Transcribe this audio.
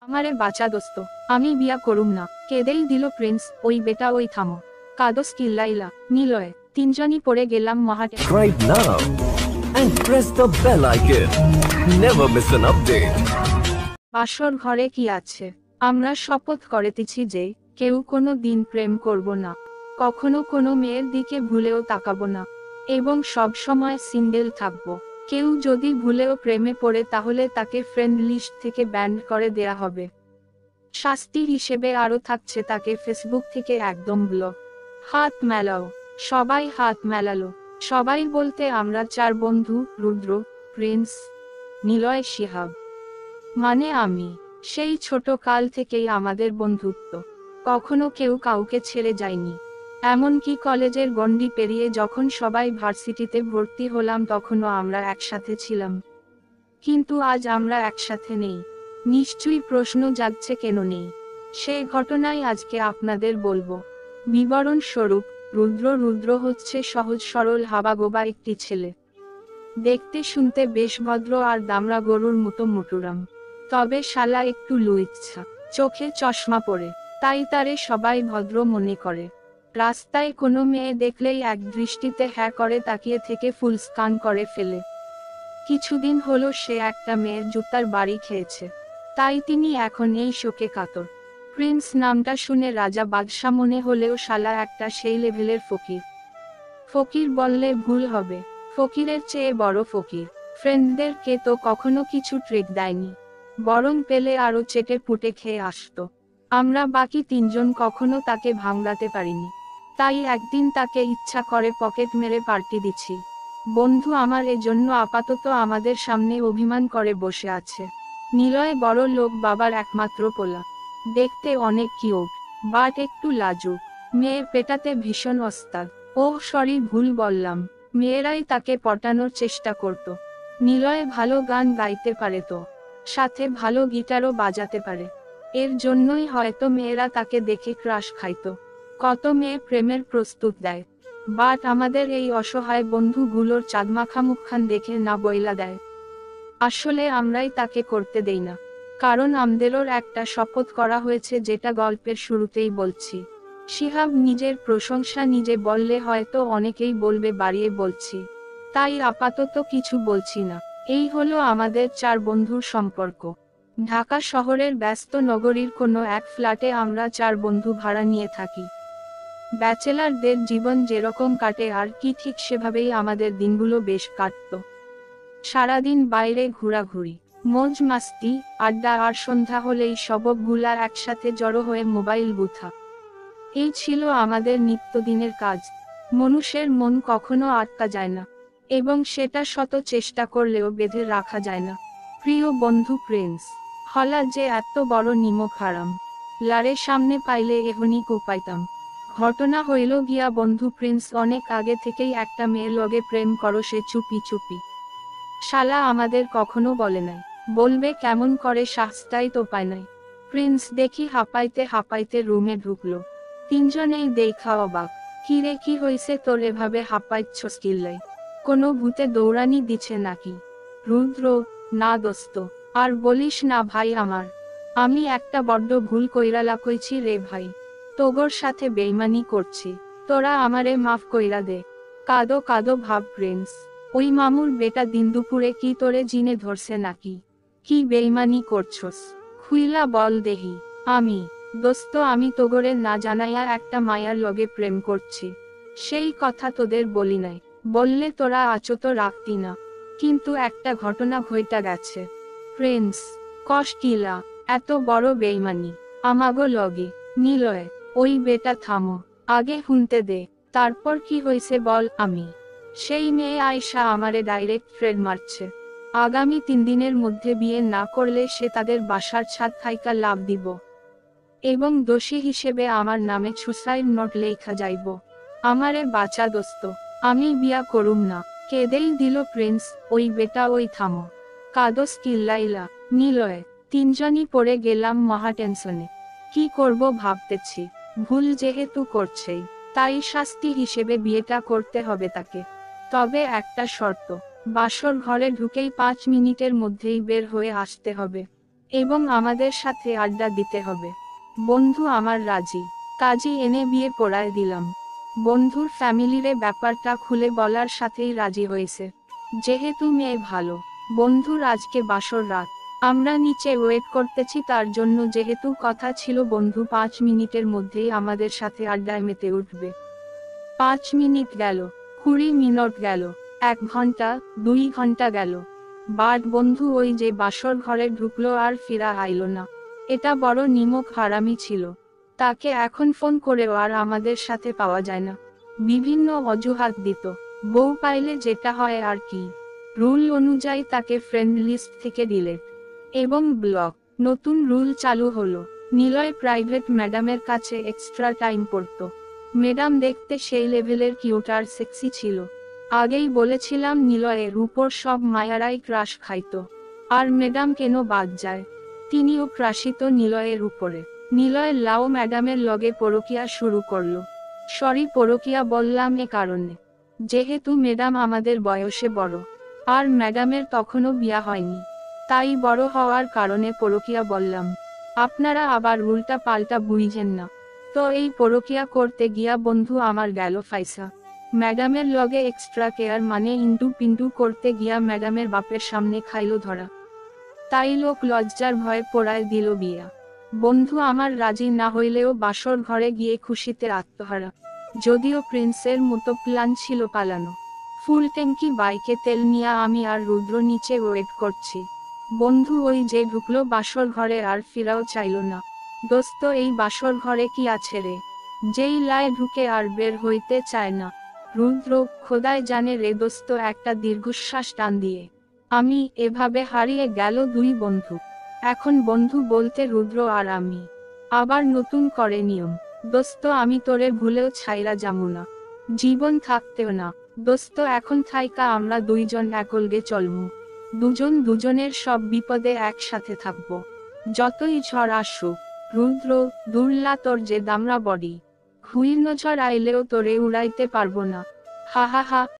আমারে বাঁচা দোস্ত, আমি বিয়া করুম না, কেঁদেই দিল প্রিন্স, ওই বেটা ওই থামো। কাদস কিল্লাইলা, নিলয়, তিনজনই পড়ে গেলাম মহাটে। Subscribe now and press the bell icon. Never miss an update. বাসর ঘরে কি আছে? আমরা শপথ করেতেছি যে কেউ কোনো দিন প্রেম করব না, কখনো কোনো মেয়ের দিকে ভুলেও তাকাবো না, এবং সব সময় সিঙ্গেল থাকব। কেউ যদি ভুলেও প্রেমে পড়ে তাহলে তাকে ফ্রেন্ড লিস্ট থেকে ব্যান্ড করে দেয়া হবে। শাস্তি হিসেবে আরও থাকছে তাকে ফেসবুক থেকে একদম ব্লক। হাত মেলাও। সবাই হাত মেলালো। সবাই বলতে আমরা চার বন্ধু, রুদ্র, প্রিন্স, নিলয়, শিহাব, মানে আমি। সেই ছোট কাল থেকেই আমাদের বন্ধুত্ব, কখনো কেউ কাউকে ছেড়ে যায়নি। এমনকি কলেজের গণ্ডি পেরিয়ে যখন সবাই ভার্সিটিতে ভর্তি হলাম তখনও আমরা একসাথে ছিলাম। কিন্তু আজ আমরা একসাথে নেই। নিশ্চয়ই প্রশ্ন জাগছে কেন নেই। সেই ঘটনাই আজকে আপনাদের বলবো। বিবরণ স্বরূপ, রুদ্র হচ্ছে সহজ সরল হাবাগোবা একটি ছেলে। দেখতে শুনতে বেশ ভদ্র আর দামড়া গরুর মতো মুটুরাম। তবে শালা একটু লুইচ্ছা, চোখে চশমা পরে, তাই তারে সবাই ভদ্র মনে করে। রাস্তায় কোনো মেয়ে দেখলেই এক দৃষ্টিতে হ্যাঁ করে তাকিয়ে থেকে ফুল স্কান করে ফেলে। কিছুদিন হলো সে একটা মেয়ের জুতার বাড়ি খেয়েছে, তাই তিনি এখন এই শোকে কাতর। প্রিন্স নামটা শুনে রাজা বাদশা মনে হলেও শালা একটা সেই লেভেলের ফকির। ফকির বললে ভুল হবে, ফকিরের চেয়ে বড় ফকির। ফ্রেন্ডদেরকে তো কখনো কিছু ট্রিট দেয়নি, বরং পেলে আরো চেটে পুটে খেয়ে আসতো। আমরা বাকি তিনজন কখনো তাকে ভাঙাতে পারিনি, তাই একদিন তাকে ইচ্ছা করে পকেট মেরে পার্টি দিচ্ছি। বন্ধু আমার এজন্য আপাতত আমাদের সামনে অভিমান করে বসে আছে। নিলয় বড় লোক বাবার একমাত্র পোলা, দেখতে অনেক কিউট, বাট একটু লাজুক, মেয়ে পেটাতে ভীষণ ওস্তাদ। ওহ সরি, ভুল বললাম, মেয়েরাই তাকে পটানোর চেষ্টা করত। নিলয় ভালো গান গাইতে পারে তো, সাথে ভালো গিটারও বাজাতে পারে। এর জন্যই হয়তো মেয়েরা তাকে দেখে ক্রাশ খাইতো। কত মেয়ে প্রেমের প্রস্তুত দেয়, বাট আমাদের এই অসহায় বন্ধুগুলোর চাঁদমাখা মুখখান দেখে না বইলা দেয়। আসলে আমরাই তাকে করতে দেই না, কারণ আমাদেরও একটা শপথ করা হয়েছে, যেটা গল্পের শুরুতেই বলছি। শিহাব নিজের প্রশংসা নিজে বললে হয়তো অনেকেই বলবে বাড়িয়ে বলছি, তাই আপাতত কিছু বলছি না। এই হলো আমাদের চার বন্ধুর সম্পর্ক। ঢাকা শহরের ব্যস্ত নগরীর কোনো এক ফ্ল্যাটে আমরা চার বন্ধু ভাড়া নিয়ে থাকি। ব্যাচেলারদের জীবন যেরকম কাটে আর কি, ঠিক সেভাবেই আমাদের দিনগুলো বেশ কাটত। সারাদিন বাইরে ঘোরাঘুরি, মৌজ মাস্তি, আড্ডা, আর সন্ধ্যা হলেই সবগুলা একসাথে জড়ো হয়ে মোবাইল গুথা। এই ছিল আমাদের নিত্যদিনের কাজ। মানুষের মন কখনো আটকা যায় না, এবং সেটা শত চেষ্টা করলেও বেঁধে রাখা যায় না। প্রিয় বন্ধু প্রিন্স, হলা যে এত বড় নিমক হারাম, লারে সামনে পাইলে এহনি কোপাইতাম। ঘটনা হইল গিয়া বন্ধু প্রিন্স অনেক আগে থেকেই একটা মেয়ের লগে প্রেম করো, সে চুপি চুপি। শালা আমাদের কখনো বলে নাই, বলবে কেমন করে, সাহসটাই তো পায় নাই। প্রিন্স দেখি হাঁপাইতে হাঁপাইতে রুমে ঢুকলো। তিনজনেই দেখা অবাক। কিরে কি হইছে তোর, এভাবে হাঁপাইচ্ছস কিল্লাই? কোনো ভূতে দৌড়ানি দিছে নাকি? রুদ্র, না দোস্ত, আর বলিস না ভাই আমার, আমি একটা বড্ড ভুল কইরা কইছি রে ভাই। তোগর সাথে বেইমানি করছি, তোরা আমারে মাফ কইরা দে। কাদো কাদো ভাব প্রিন্স, ওই মামুর বেটা দিনদুপুরে কি তোরে জিনে ধরছে নাকি? কি বেইমানি করছস, খুইলা বল দেহি। আমি, দোস্ত, আমি তোগরে না জানাইয়া একটা মায়ার লগে প্রেম করছি। সেই কথা তোদের বলি নাই, বললে তোরা আচত রাখতি না। কিন্তু একটা ঘটনা ঘইটা গেছে। প্রিন্স, কস কিলা, এত বড় বেইমানি আমাগো লগে? নিলয়, ওই বেটা থামো, আগে শুনতে দে, তারপর কি হইছে বল। আমি, সেই মেয়ে আয়শা আমারে ডাইরেক্ট থ্রেড মারছে। আগামী 3 দিনের মধ্যে বিয়ে না করলে সে তাদের বাসার ছাদ থাইকা লাভ দিব, এবং দোষী হিসেবে আমার নামে সুসাইড নোট লেখা যাইব। আমারে বাঁচা দোস্ত, আমি বিয়া করুম না, কেঁদেই দিল প্রিন্স, ওই বেটা ওই থামো। কাদস কিল্লাইলা, নিলয়, তিনজনই পড়ে গেলাম মহা টেনশনে। কি করব ভাবতেছি। ভুল যেহেতু করছেই, তাই শাস্তি হিসেবে বিয়েটা করতে হবে তাকে। তবে একটা শর্ত, বাসর ঘরে ঢুকেই 5 মিনিটের মধ্যেই বের হয়ে আসতে হবে। এবং আমাদের সাথে আড্ডা দিতে হবে। বন্ধু আমার রাজি। কাজী এনে বিয়ে পড়ায় দিলাম। বন্ধুর ফ্যামিলিরে ব্যাপারটা খুলে বলার সাথেই রাজি হয়েছে। যেহেতু মেয়ে ভালো, বন্ধুর আজকে বাসর রাত। আমরা নিচে ওয়েট করতেছি তার জন্য, যেহেতু কথা ছিল বন্ধু 5 মিনিটের মধ্যেই আমাদের সাথে আড্ডায় মেতে উঠবে। 5 মিনিট গেল, 20 মিনিট গেল, 1 ঘন্টা, 2 ঘন্টা গেল। বাট বন্ধু ওই যে বাসর ঘরে ঢুকলো আর ফিরা আইলো না। এটা বড় নিমক হারামি ছিল। তাকে এখন ফোন করেও আর আমাদের সাথে পাওয়া যায় না। বিভিন্ন অজুহাত দিত। বউ পাইলে যেটা হয় আর কি। রুল অনুযায়ী তাকে ফ্রেন্ড লিস্ট থেকে ডিলিট এবং ব্লক। নতুন রুল চালু হলো, নিলয় প্রাইভেট ম্যাডামের কাছে এক্সট্রা টাইম পড়তো। ম্যাডাম দেখতে সেই লেভেলের কিউট আর সেক্সি ছিল। আগেই বলেছিলাম নিলয়ের উপর সব মায়ারাই ক্রাশ খাইতো। আর ম্যাডাম কেন বাদ যায়? তিনিও ক্রাশিত নিলয়ের উপরে। নিলয় লাও ম্যাডামের লগে পরকিয়া শুরু করলো। সরি পরকিয়া বললাম এ কারণে, যেহেতু ম্যাডাম আমাদের বয়সে বড়, আর ম্যাডামের তখনও বিয়া হয়নি, তাই বড় হওয়ার কারণে পরকিয়া বললাম। আপনারা আবার উল্টা পাল্টা বুঝেন না। তো এই পরকিয়া করতে গিয়া বন্ধু আমার গেল ফাইসা। ম্যাডামের লগে এক্সট্রা কেয়ার মানে ইন্টু পিন্টু করতে গিয়া ম্যাডামের বাপের সামনে খাইলো ধরা। তাই লোক লজ্জার ভয়ে পড়ায় দিল বিয়া। বন্ধু আমার রাজি না হইলেও বাসর ঘরে গিয়ে খুশিতে আত্মহারা। যদিও প্রিন্সের মতো প্ল্যান ছিল পালানো। ফুল ট্যাঙ্কি বাইকে তেল নিয়ে আমি আর রুদ্র নিচে ওয়েট করছি। বন্ধু ওই যে ঢুকলো বাসর ঘরে আর ফিরাও চাইল না। দোস্ত এই বাসর ঘরে কি আছে রে? যেই লায় ঢুকে আর বের হইতে চায় না। রুদ্র, খোদায় জানে রে দোস্ত একটা দীর্ঘশ্বাস টান দিয়ে। আমি এভাবে হারিয়ে গেল 2 বন্ধু। এখন বন্ধু বলতে রুদ্র আর আমি। আবার নতুন করে নিয়ম। দোস্ত আমি তোরে ভুলেও ছাইরা যামু না। জীবন থাকতেও না। দোস্ত এখন থাইকা আমরা 2 জন একলগে চলমু। দুজন দুজনের সব বিপদে একসাথে থাকবো। যতই ঝড় আসুক। রুদ্র, দুর্লা তোর যে দামড়া বডি। ঘূর্ণঝড় আইলেও তোরে উড়াইতে পারবো না। হা হা হা।